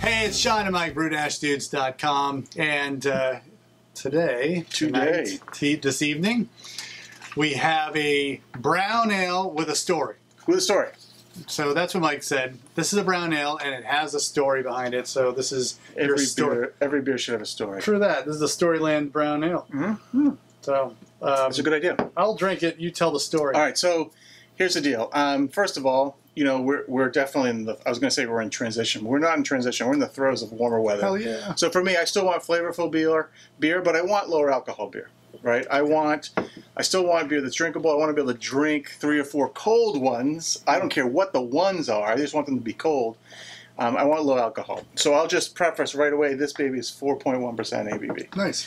Hey, it's Sean and Mike, brew-dudes.com, and this evening, we have a brown ale with a story. With a story. So that's what Mike said. This is a brown ale, and it has a story behind it. So this is your story. Every beer should have a story. True that. This is a Storyland brown ale. Mm-hmm. So that's a good idea. I'll drink it. You tell the story. All right. So here's the deal. First of all, you know, we're definitely in the. I was going to say we're in transition. We're not in transition. We're in the throes of warmer weather. Hell yeah. So for me, I still want flavorful beer, but I want lower alcohol beer. Right? I still want beer that's drinkable. I want to be able to drink 3 or 4 cold ones. I don't care what the ones are. I just want them to be cold. I want low alcohol. So I'll just preface right away, this baby is 4.1% ABV. Nice.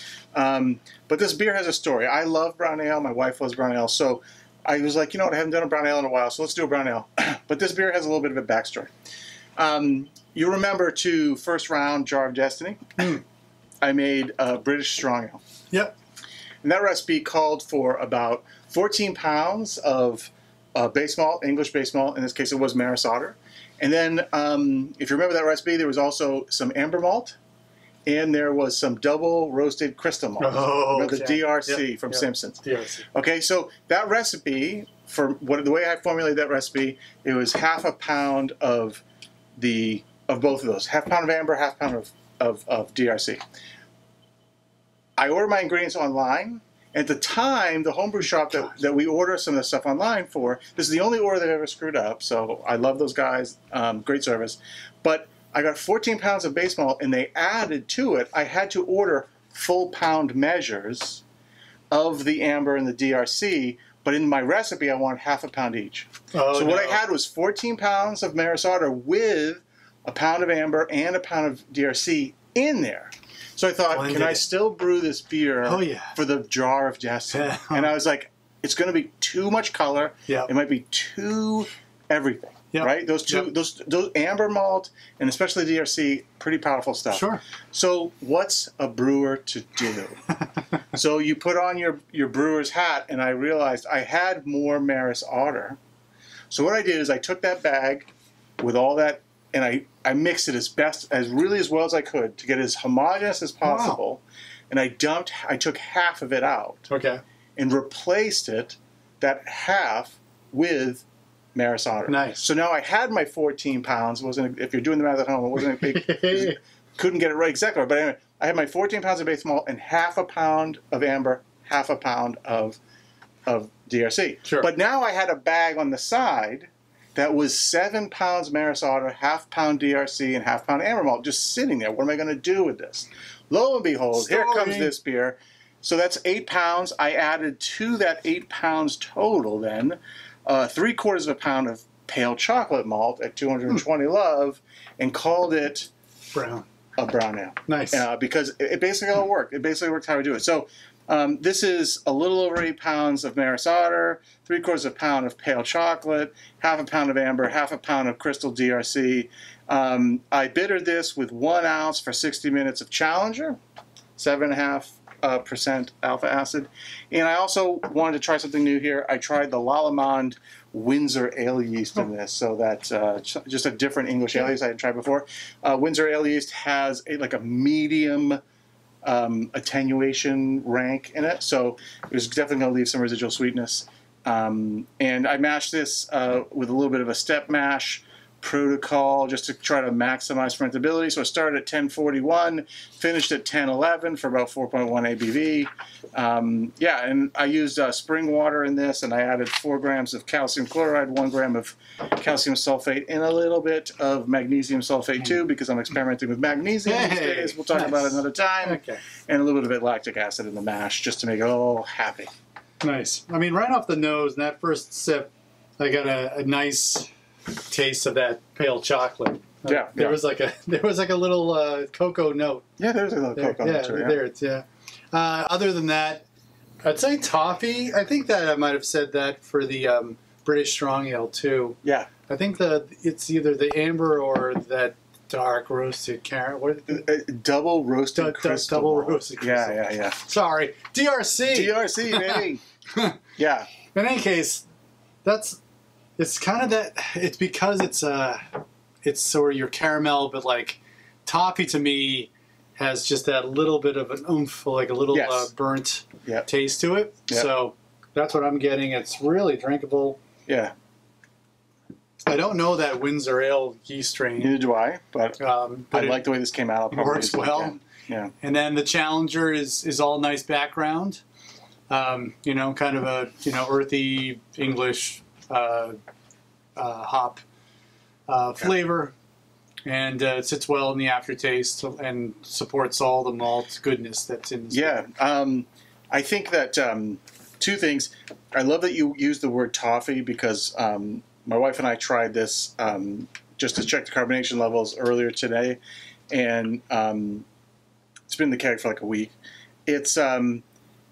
But this beer has a story. I love brown ale. My wife loves brown ale. So I was like, you know what, I haven't done a brown ale in a while, so let's do a brown ale. But this beer has a little bit of a backstory. You remember to first round Jar of Destiny? I made a British strong ale. Yep. And that recipe called for about 14 pounds of base malt, English base malt. In this case, it was Maris Otter. And then, if you remember that recipe, there was also some Amber Malt, and there was some double roasted crystal malt. Oh, the DRC from Simpsons. DRC. Okay, so that recipe, the way I formulated that recipe, it was half a pound of both of those. Half pound of Amber, half pound of DRC. I ordered my ingredients online. At the time, the homebrew shop that we order some of the stuff online for, this is the only order they've ever screwed up, so I love those guys, great service. But I got 14 pounds of base malt, and they added to it, I had to order full pound measures of the Amber and the DRC, but in my recipe, I wanted half a pound each. Oh, so what I had was 14 pounds of Maris Otter with a pound of Amber and a pound of DRC in there. So I thought, can I still brew this beer for the Jar of Destiny? And I was like, it's going to be too much color. Yep. It might be too everything. Yep. Right? Those Amber Malt and especially DRC, pretty powerful stuff. Sure. So what's a brewer to do? So you put on your brewer's hat, and I realized I had more Maris Otter. So what I did is I took that bag with all that, and I mixed it as well as I could to get it as homogeneous as possible. Wow. And I took half of it out. Okay. And replaced that half with Maris Otter. Nice. So now I had my 14 pounds. If you're doing the math at home, it wasn't a big, couldn't get it right exactly. But anyway, I had my 14 pounds of base malt and half a pound of Amber, half a pound of DRC. Sure. But now I had a bag on the side that was 7 pounds Maris Otter, half pound DRC, and half pound Amber Malt just sitting there. What am I going to do with this? Lo and behold, here comes this beer. So that's 8 pounds. I added to that 8 pounds total then 3/4 of a pound of pale chocolate malt at 220 love and called it a brown ale. Nice. Because it basically all worked. It basically worked how I do it. So this is a little over 8 pounds of Maris Otter, 3/4 of a pound of pale chocolate, half a pound of Amber, half a pound of crystal DRC. I bittered this with 1 ounce for 60 minutes of Challenger, 7.5% alpha acid. And I also wanted to try something new here. I tried the Lallemand Windsor ale yeast in this, so that's just a different English ale yeast I hadn't tried before. Windsor ale yeast has a medium attenuation rank in it, so it was definitely going to leave some residual sweetness. And I mashed this with a little bit of a step mash protocol just to try to maximize fermentability. So I started at 1041, finished at 1011 for about 4.1 ABV. And I used spring water in this, and I added 4 grams of calcium chloride, 1 gram of calcium sulfate, and a little bit of magnesium sulfate too, because I'm experimenting with magnesium these days. We'll talk about it another time. Okay. And a little bit of lactic acid in the mash just to make it all happy. Nice. I mean, right off the nose, in that first sip, I got a nice taste of that pale chocolate. There was like a little cocoa note. Yeah, there's a little cocoa note too. There it's other than that, I'd say toffee. I think that I might have said that for the British strong ale too. Yeah. I think it's either the amber or that dark roasted carrot. What? Double roasted crystal. Double roasted crystal. Yeah. Sorry, DRC. DRC, baby. Yeah. In any case, it's kind of that. It's because it's sort of your caramel, but like toffee to me has just that little bit of an oomph, like a little burnt taste to it. Yep. So that's what I'm getting. It's really drinkable. Yeah. I don't know that Windsor Ale yeast strain. Neither do I, but I like the way this came out. It works well. Yeah. And then the Challenger is all nice background. You know, kind of a earthy English hop flavor. And it sits well in the aftertaste and supports all the malt goodness that's in this. Yeah. I think that two things. I love that you use the word toffee because my wife and I tried this just to check the carbonation levels earlier today. And it's been in the keg for like a week. It's and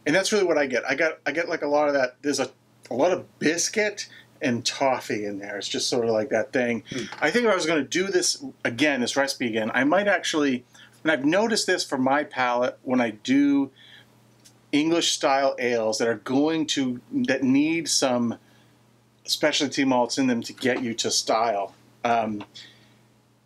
that's really what I get. I get like a lot of that. There's a lot of biscuit and toffee in there. It's just sort of like that thing. I think if I was going to do this again, this recipe again, I might actually, and I've noticed this for my palate when I do English style ales that need some specialty malts in them to get you to style,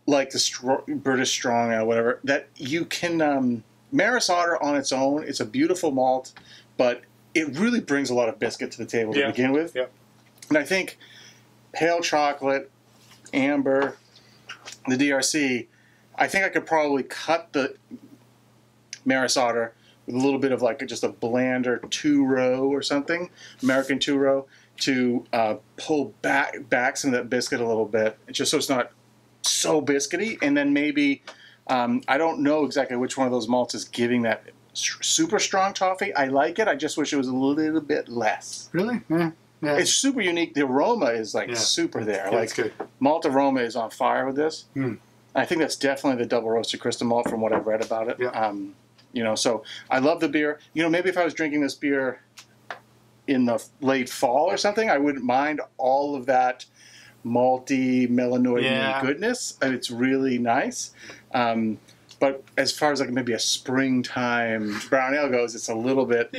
like the British Strong Ale, whatever, that you can, Maris Otter on its own, it's a beautiful malt, but it really brings a lot of biscuit to the table to begin with. Yeah. And I think pale chocolate, amber, the DRC, I think I could probably cut the Maris Otter with a little bit of like just a blander 2-row or something, American 2-row, to pull back some of that biscuit a little bit, just so it's not so biscuity. And then maybe, I don't know exactly which one of those malts is giving that super strong toffee. I like it. I just wish it was a little bit less. Really? Yeah. Yeah. It's super unique. The aroma is like super there. Yeah, like it's good. Malt aroma is on fire with this. I think that's definitely the double roasted crystal malt from what I've read about it. Yeah. You know, so I love the beer. You know, maybe if I was drinking this beer in the late fall or something, I wouldn't mind all of that malty, melanoid goodness. And it's really nice. But as far as like maybe a springtime brown ale goes, it's a little bit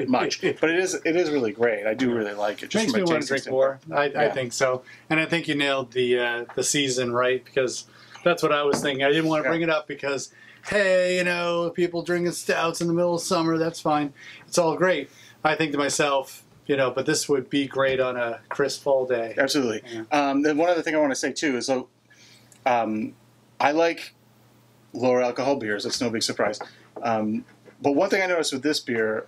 much. But it is really great. I do really like it. Just makes me want to drink more. I think so, and I think you nailed the season right, because that's what I was thinking. I didn't want to bring it up because, hey, you know, people drinking stouts in the middle of summer, that's fine. It's all great. I think to myself, you know, but this would be great on a crisp fall day. Absolutely. Yeah. Then one other thing I want to say too is, so I like lower alcohol beers. It's no big surprise. But one thing I noticed with this beer,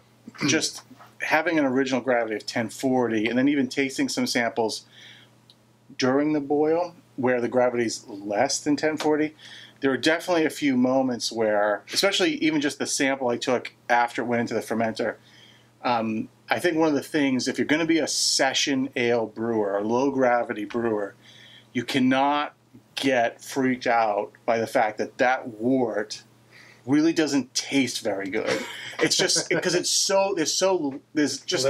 just having an original gravity of 1040 and then even tasting some samples during the boil where the gravity's less than 1040, there were definitely a few moments where, especially even just the sample I took after it went into the fermenter, I think one of the things, if you're going to be a session ale brewer, a low gravity brewer, you cannot get freaked out by the fact that that wort really doesn't taste very good. It's just because there's just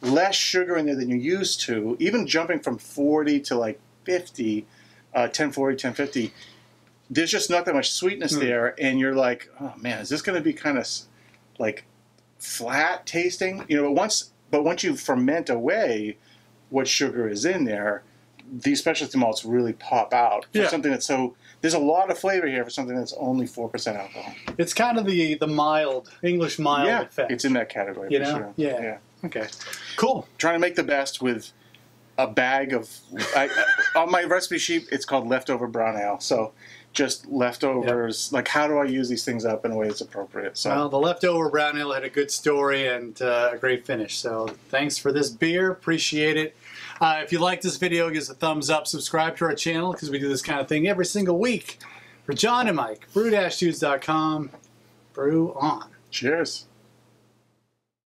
less sugar in there than you're used to. Even jumping from 40 to like 50, 1040, 1050, there's just not that much sweetness there, and you're like, oh man, is this going to be kind of like flat tasting? You know, but once you ferment away what sugar is in there, these specialty malts really pop out for something that's there's a lot of flavor here for something that's only 4% alcohol. It's kind of the mild, English mild effect. It's in that category for sure. Yeah. Okay. Cool. Trying to make the best with a bag of, on my recipe sheet, it's called leftover brown ale. So just leftovers, like how do I use these things up in a way that's appropriate? So, well, the leftover brown ale had a good story and a great finish. So thanks for this beer. Appreciate it. If you like this video, give us a thumbs up. Subscribe to our channel because we do this kind of thing every single week. For John and Mike, brew-dudes.com. Brew on. Cheers.